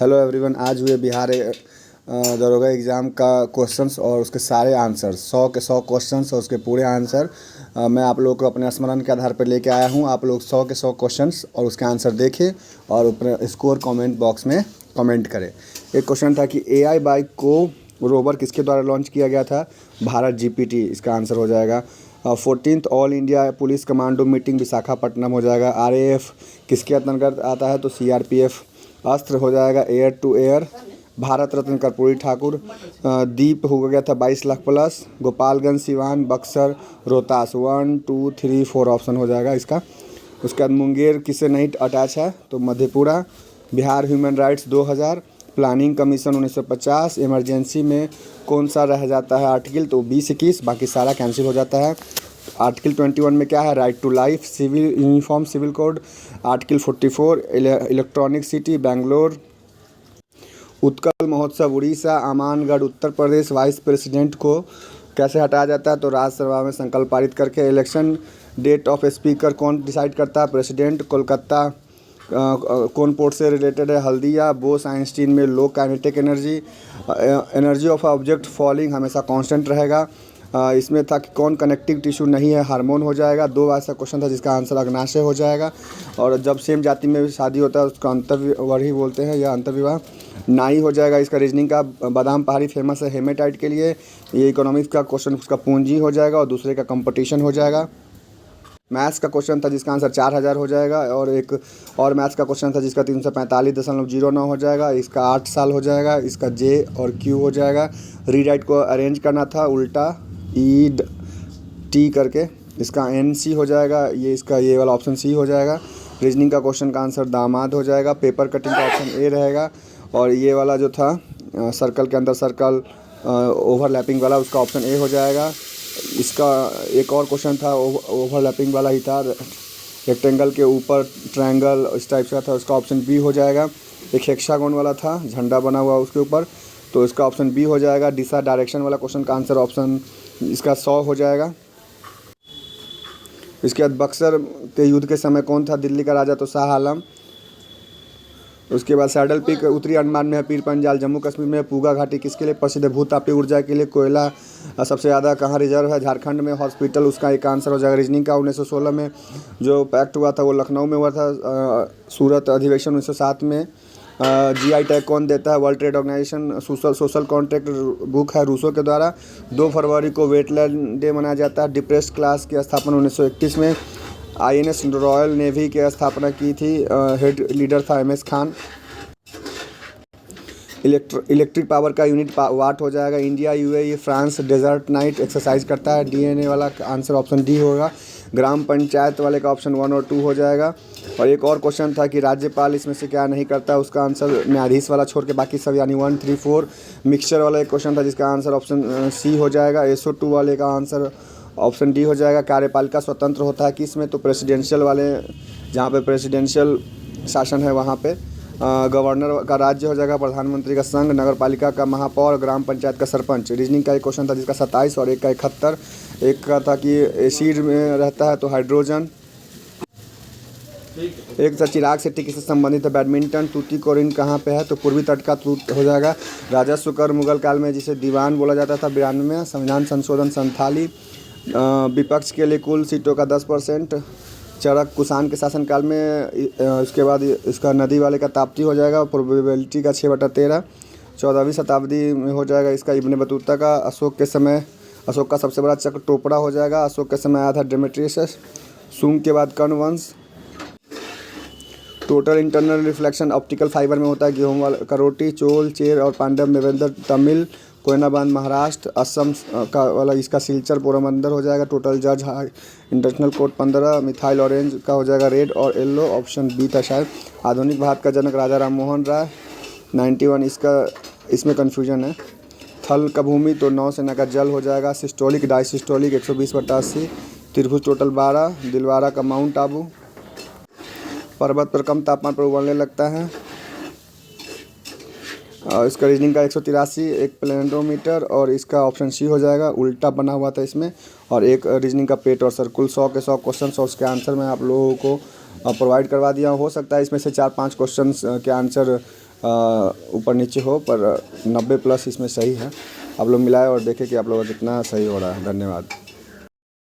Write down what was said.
Hello everyone. आज हुए बिहार दरोगा एग्ज़ाम का क्वेश्चंस और उसके सारे आंसर 100 के 100 क्वेश्चंस और उसके पूरे आंसर मैं आप लोगों को अपने स्मरण के आधार पर लेके आया हूं। आप लोग 100 के 100 क्वेश्चंस और उसके आंसर देखें और अपने स्कोर कमेंट बॉक्स में कमेंट करें। एक क्वेश्चन था कि एआई बाइक को रोवर किसके द्वारा लॉन्च किया गया था? भारत जीपीटी इसका आंसर हो जाएगा। 14th all India police commando meeting Visakhapatnam हो जाएगा। आरएएफ किसके अंतर्गत आता है? तो सीआरपीएफ। अस्त्र हो जाएगा air to air. Bharat Ratna Karpoori Thakur. दीप हो गया था 22 लाख प्लस। गोपालगंज, सिवान, बक्सर, रोहतास। 1 2 3 4 ऑप्शन हो जाएगा इसका। उसके बाद मुंगेर किससे नहीं अटैच है? तो Madhepura. Bihar human rights 2000। Planning commission 1950। Emergency में कौन सा रह जाता है आर्टिकल? तो 20-21, बाकी सारा कैंसिल हो जाता है। आर्टिकल 21 में क्या है? Right to life. Civil uniform civil code. Article 44 electronic city Bangalore. Utkal Mahotsav Orissa. Amangarh Uttar Pradesh. Vice president को कैसे हटाया जाता है? तो राज्यसभा में संकल्प पारित करके। इलेक्शन डेट ऑफ स्पीकर कौन डिसाइड करता है? प्रेसिडेंट। कोलकाता कौन पोर्ट से रिलेटेड है? हल्दिया। बोस आइंस्टीन में low kinetic energy of object falling हमेशा कांस्टेंट रहेगा। इसमें था कि कौन कनेक्टिव टिश्यू नहीं है? हार्मोन हो जाएगा। 2 ऐसा क्वेश्चन था जिसका आंसर अग्नाशय हो जाएगा। और जब सेम जाति में शादी होता है उसका अंतर्विवाह ही बोलते हैं या अंतर्विवाह। नाई हो जाएगा इसका रीजनिंग का। बादाम पहाड़ी फेमस है हेमेटाइट के लिए। ये इकोनॉमिक्स का क्वेश्चन उसका पूंजी हो जाएगा और दूसरे का कंपटीशन हो जाएगा। मैथ्स का क्वेश्चन था जिसका आंसर 4000 हो जाएगा। और एक और मैथ्स का क्वेश्चन था जिसका 345.09 हो जाएगा। इसका 8 साल हो जाएगा। इसका जे और क्यू हो जाएगा। रीराइट को अरेंज करना था उल्टा ई टी करके। इसका एन सी हो जाएगा। ये वाला ऑप्शन सी हो जाएगा। रीजनिंग का क्वेश्चन का आंसर दामाद हो जाएगा। पेपर कटिंग का ऑप्शन ए रहेगा। और ये वाला जो था सर्कल के अंदर सर्कल ओवरलैपिंग वाला उसका ऑप्शन ए हो जाएगा। इसका एक और क्वेश्चन था ओवरलैपिंग वाला ही था। रेक्टेंगल के ऊपर ट्रायंगल इस टाइप का था, उसका ऑप्शन बी हो जाएगा। एक हेक्सागोन वाला था झंडा बना हुआ उसके ऊपर, तो इसका ऑप्शन बी हो जाएगा। दिशा डायरेक्शन वाला क्वेश्चन का आंसर ऑप्शन इसका 100 हो जाएगा। इसके बाद बक्सर के युद्ध के समय कौन था दिल्ली का राजा? तो शाह आलम। उसके बाद सैडल पीक उत्तरी अंडमान में है। पीर पंजाल जम्मू कश्मीर में है। पूगा घाटी किसके लिए प्रसिद्ध है? भूतापी ऊर्जा के लिए। कोयला सबसे ज़्यादा कहाँ रिजर्व है? झारखंड में। हॉस्पिटल उसका एक आंसर हो जाएगा। रीजनिंग का 1916 में जो पैक्ट हुआ था वो लखनऊ में हुआ था। सूरत अधिवेशन 1907 में। जीआई टैग कौन देता है? World trade organization. Social contract book है रूसो के द्वारा। 2 फरवरी को वेटलैंड डे मनाया जाता है। डिप्रेस्ड क्लास की स्थापना 1931 में। आईएनएस रॉयल नेवी की स्थापना की थी। हेड लीडर था एमएस खान। इलेक्ट्रिक पावर का यूनिट वाट हो जाएगा। India UAE France desert knight exercise करता है। डीएनए वाला आंसर ऑप्शन डी होगा। ग्राम पंचायत वाले का ऑप्शन 1 और 2 हो जाएगा। और एक और क्वेश्चन था कि राज्यपाल इसमें से क्या नहीं करता, उसका आंसर न्यायाधीश वाला छोड़ के बाकी सब यानी 1 3 4। मिक्सचर वाला एक क्वेश्चन था जिसका आंसर ऑप्शन सी हो जाएगा। SO2 वाले का आंसर ऑप्शन डी हो जाएगा। कार्यपालिका स्वतंत्र होता है किस में? तो प्रेसिडेंशियल वाले, जहाँ पे प्रेसिडेंशियल शासन है वहाँ पे। गवर्नर का राज्य हो जाएगा। प्रधानमंत्री का संघ। नगर पालिका का महापौर। ग्राम पंचायत का सरपंच। रीजनिंग का एक क्वेश्चन था जिसका 27 और एक का 71। एक का था कि एसिड में रहता है तो हाइड्रोजन। एक था चिराग शेट्टी किससे संबंधित है? बैडमिंटन। तूतीकोरिन कहाँ पे है? तो पूर्वी तट का तूत हो जाएगा। राजस्व कर मुगल काल में जिसे दीवान बोला जाता था 92 में। संविधान संशोधन संथाली। विपक्ष के लिए कुल सीटों का 10%। चरक कुषाण के शासनकाल में। उसके बाद इसका नदी वाले का ताप्ती हो जाएगा। प्रोबेबिलिटी का 6/13। 14वीं शताब्दी में हो जाएगा इसका इब्न बतूता का। अशोक के समय अशोक का सबसे बड़ा चक्र टोपड़ा हो जाएगा। अशोक के समय आया था डेमेट्रियस। सुंग के बाद कर्ण वंश। Total internal reflection optical fibre में होता है। गेहूं वाला का रोटी। चोल चेर और पांडव मेवेंद्र तमिल। कोयनाबांध महाराष्ट्र। असम का वाला इसका सिलचर पोरबंदर हो जाएगा। टोटल जज इंटरनेशनल कोड 15। मिथाइल ऑरेंज का हो जाएगा रेड और येलो, ऑप्शन बी था शायद। आधुनिक भारत का जनक राजा राम मोहन राय 91। इसमें कन्फ्यूजन है। थल का भूमि तो नौसेना का जल हो जाएगा। Systolic diastolic 120/80। त्रिभुज टोटल 12। दिलवारा का माउंट आबू। पर्वत पर कम तापमान पर उबलने लगता है। इसका रीजनिंग का 183। एक प्लेनोमीटर और इसका ऑप्शन सी हो जाएगा। उल्टा बना हुआ था इसमें। और एक रीजनिंग का पेट और सर्कुल। 100 के 100 क्वेश्चन और उसके आंसर मैं आप लोगों को प्रोवाइड करवा दिया। हो सकता है इसमें से 4-5 क्वेश्चन के आंसर ऊपर नीचे हो, पर 90 प्लस इसमें सही है। आप लोग मिलाएं और देखें कि आप लोगों का कितना सही हो रहा है। धन्यवाद।